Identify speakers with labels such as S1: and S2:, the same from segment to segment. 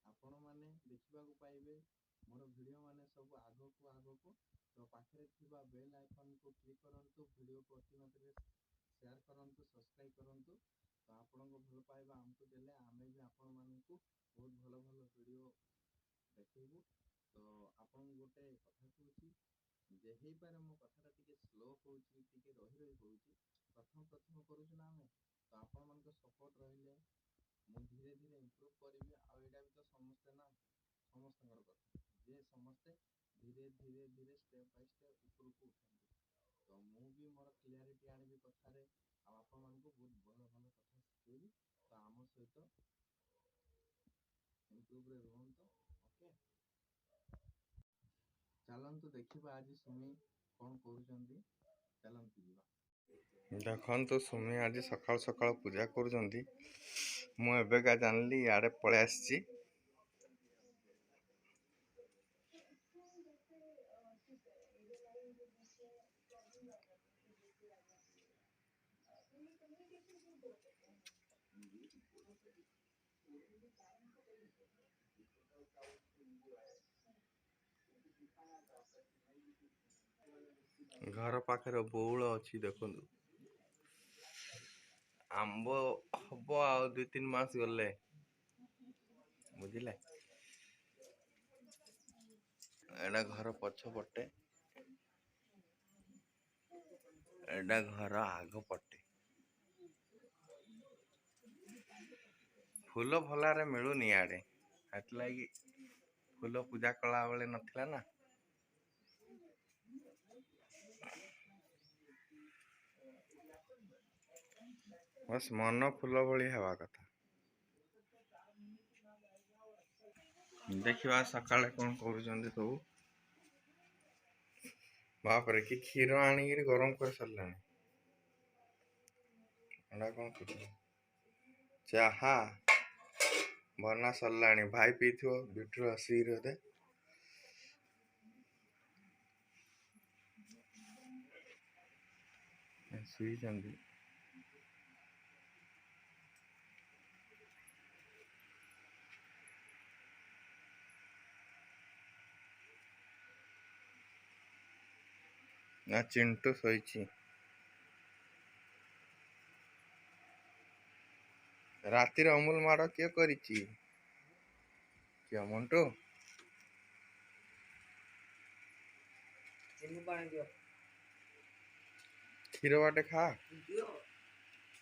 S1: आपण माने देखिबाकू पाइबे मोर वीडियो माने सब आगो को तो पाखरे थिबा बेल आइकन को क्लिक करंतु वीडियो को अति मात्रे शेयर करंतु सब्सक्राइब करंतु तो आपण को भल पाइबा हमको देले आमे भी आपण मानकू बहुत भल भल वीडियो देखैबू तो आपण गोटे कथा कहूची जे हेई पारे मो कथाटा टिके स्लो कहूची टिके रही रही कहूची प्रथम करूछु ना आमे तो आपण मानक सपोर्ट रहिले मु धीरे धीरे इम्प्रूव करिवे आ एटा भी तो समस्ते ना समस्तଙ୍କର କଥା जे समस्ते धीरे धीरे धीरे स्टेप बाय स्टेप ऊपर को उठंती तो मु भी मोर क्लियरिटी आनिबी कथारे आ आपण मानक बहुत भल भल कथा सिखेबी तो आम सहित इम्प्रूव रे रहंतो ओके चलंतु देखिबा आज सुमी कौन करूचंदी चलंतु जीवा देखंतु सुमी आज सकाळ सकाळ पूजा करूचंदी मु एबेका जानली याडे पळे आसी घर पाखरे बौल अच्छी देखु आंब हम आ 2-3 मास गले बुझिले एडा घर पछ पटे एडा घर आग पटे फूल भलारे मिलुनी आडे हटलागी फूल पूजा कला बेले नथिला ना बस मन फूल भली हवा कथा देखिवा सकाळे कोन करूचंदी सब बाप रे कि क्षीर आनी गरम कर सरलानी एडा कोन कर चाहा बना सरलानी भाई पीथियो बिटरू हसी रे सुई चंदी ना चिंटू सोईची रातिर अमूल माड़ किए करिची क्या मंटू क्षीर बाटे खा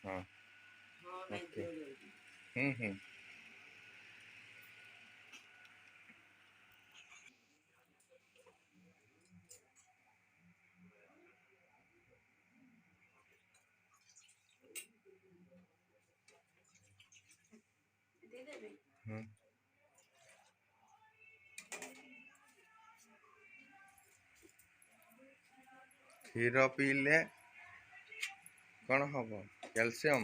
S1: हाँ ओके क्षीर पीले कौन हम कैल्शियम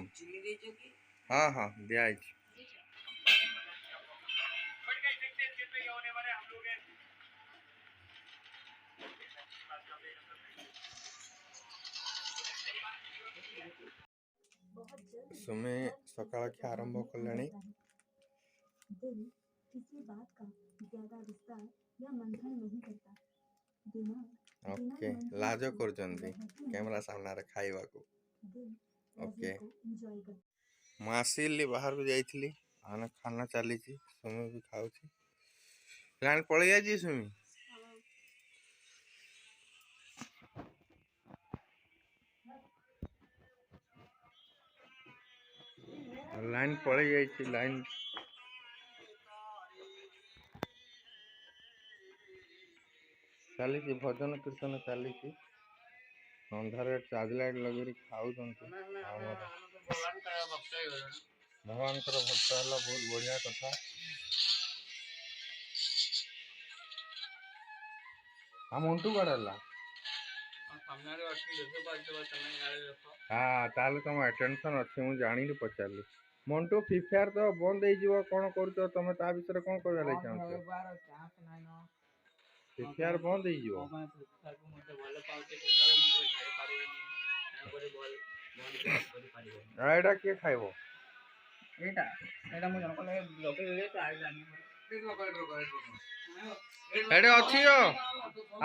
S1: हाँ हाँ दिया सुमे सकाळ के आरंभ कले किसी बात का ज्यादा विस्तार या मंथन नहीं करता ओके लाज कर कैमरा सामने रे खाइबा को ओके मैं आसिली बाहर को जाइली आने खाना चली सुमी भी खाऊ लाइन पलि जाइए सुमी लाइन पलि जाइए लाइन चली भजन कीर्तन चली अंधार चार्ज लाइट लगे खाऊ भगवान भक्त है बहुत बढ़िया कथा हम मंटू कड़ेला हाँ ताले तुम अटेंशन अच्छे मुझे जानी पचारि मंटू फ्री फायर तो बंद हो कौन कर तुम ता विषय कौन कहबार चाहूँ फ्री फायर बंद हो किए खाइब एटा एटा मु जन को लगे ब्लॉक ले तो आ जानी
S2: ଏଡେ ଅଛି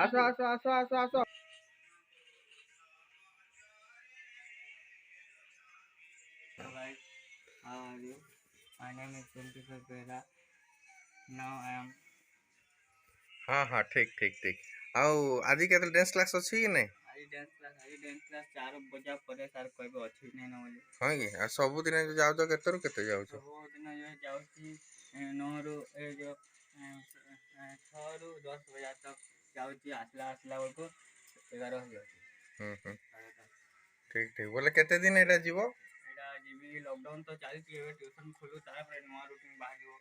S2: ଆସ ଆସ ଆସ ଆସ ଆସ।
S3: So guys, how are you? My name is Venkat Bera. Now I am
S2: ହଁ ହଁ ଠିକ ଠିକ ଠିକ। ଆଉ ଆଜି କେତେ ଡ୍ୟାନ୍ସ କ୍ଲାସ୍ ଅଛି କି ନାଇଁ?
S3: ଆଜି ଡ୍ୟାନ୍ସ କ୍ଲାସ୍ 4 ବଜା ପରେ ସାର୍ କହିବେ ଅଛି ନାଇଁ ନା ବୋଲି।
S2: ହଁ କି? ଆଉ ସବୁଦିନ ଯାଉଛ କେତେରୁ କେତେ ଯାଉଛ?
S3: ସବୁଦିନ ଯାଉଛି 9ରୁ ଏ ଯେଉଁ 6ରୁ 10 ବଜା ତକ ଯାଉଛି, ଆସିଲା ବେଳକୁ 11 ହେଇଯାଉଛି।
S2: ଠିକ ଠିକ। ବୋଲେ କେତେ ଦିନ ଏଇଟା ଯିବ?
S3: ଏଇଟା ଯିବି, ଲକଡାଉନ୍ ତ ଚାଲିଛି, ଏବେ ଟ୍ୟୁସନ୍ ଖୋଲୁ ତାପରେ ନୂଆ ରୁଟିନ୍ ବାହାରିବ,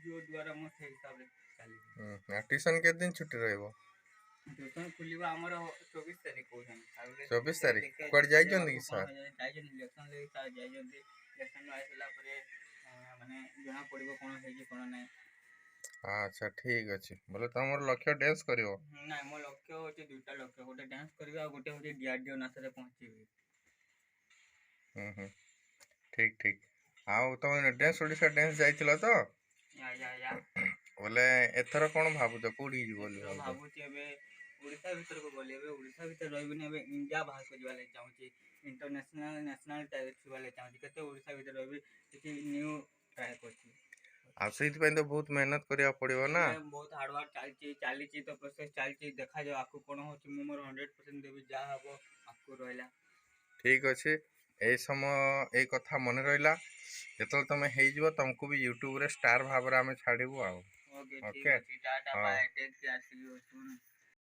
S3: ଯେଉଁ ଦ୍ୱାରା ମୁଁ ସେଇ ହିସାବରେ ଚାଲିବି।
S2: ଟ୍ୟୁସନ୍ କେତେ ଦିନ ଛୁଟି ରହିବ?
S3: ଟ୍ୟୁସନ୍ ଖୋଲିବା ଆମର 24 ତାରିଖ କହୁଛନ୍ତି।
S2: 24 ତାରିଖ
S3: ଦେଖିବା
S2: କୁଆଡେ ଯାଇଛନ୍ତି କି
S3: କ'ଣ
S2: ସାର୍?
S3: ଯାଇଛନ୍ତି ଇଲେକ୍ସନ୍ ଲାଗି ସାର୍ ଯାଇଛନ୍ତି। ଇଲେକ୍ସନ୍ ଆସିଲା ପରେ ମାନେ ଜଣା ପଡ଼ିବ କ'ଣ ହେଇଛି କ'ଣ ନାହିଁ।
S2: ଆଚ୍ଛା ଠିକ ଅଛି। ବୋଲେ ତମର ଲକ୍ଷ୍ୟ ଡ୍ୟାନ୍ସ କରିବ?
S3: ନାଇଁ, ମୋ ଲକ୍ଷ୍ୟ ହେଉଛି 2ଟା ଲକ୍ଷ୍ୟ, ଗୋଟେ ଡ୍ୟାନ୍ସ କରିବା ଆଉ ଗୋଟେ ହେଉଛି DRDO ନାଚରେ ପହଞ୍ଚିବି।
S2: ଠିକ ଠିକ। ଆଉ ତମେ ଡ୍ୟାନ୍ସ ଓଡ଼ିଶା ଡ୍ୟାନ୍ସ ଯାଇଥିଲ ତ? ବୋଲେ ଏଥର କ'ଣ ଭାବୁଛ, କୋଉଠିକି ଯିବ ବୋଲି ଭାବୁଛ?
S3: ଭାବୁଛି ଏବେ ଓଡ଼ିଶା ଭିତରକୁ ଗଲି, ଏବେ ଓଡ଼ିଶା ଭିତରେ ରହିବିନି, ଏବେ ଇଣ୍ଡିଆ ବାହାରକୁ ଯିବା ଲାଗି ଚାହୁଁଛି। ଇଣ୍ଟରନ୍ୟାସନାଲ ନ୍ୟାସନାଲ ଯିବା ଲାଗି ଚାହୁଁଛି। କେତେ ଓଡ଼ିଶା ଭିତରେ ରହିବି, କିଛି ନ୍ୟୁ ଟ୍ରାଏ କରୁଛି।
S2: ଆଉ ସେଇଥିପାଇଁ ତ ବହୁତ ମେହନତ କରିବାକୁ ପଡ଼ିବ ନା।
S3: ବହୁତ ହାର୍ଡୱାର୍କ ଚାଲିଛି ତ, ପ୍ରୋସେସ୍ ଚାଲିଛି, ଦେଖାଯାଉ ଆଗକୁ କ'ଣ ହେଉଛି। ମୁଁ ମୋର 100% ଦେବି, ଯାହା ହବ ଆଗକୁ ରହିଲା।
S2: ଠିକ ଅଛି, ଏଇ କଥା ମନେ ରହିଲା। ଯେତେବେଳେ ତମେ ହେଇଯିବ ତମକୁ ବି ୟୁଟ୍ୟୁବରେ ଷ୍ଟାର ଭାବରେ ଆମେ ଛାଡ଼ିବୁ ଆଉ।
S3: ଓକେ, ଠିକ୍ ଅଛି। Tata bye, take care, see you Sun.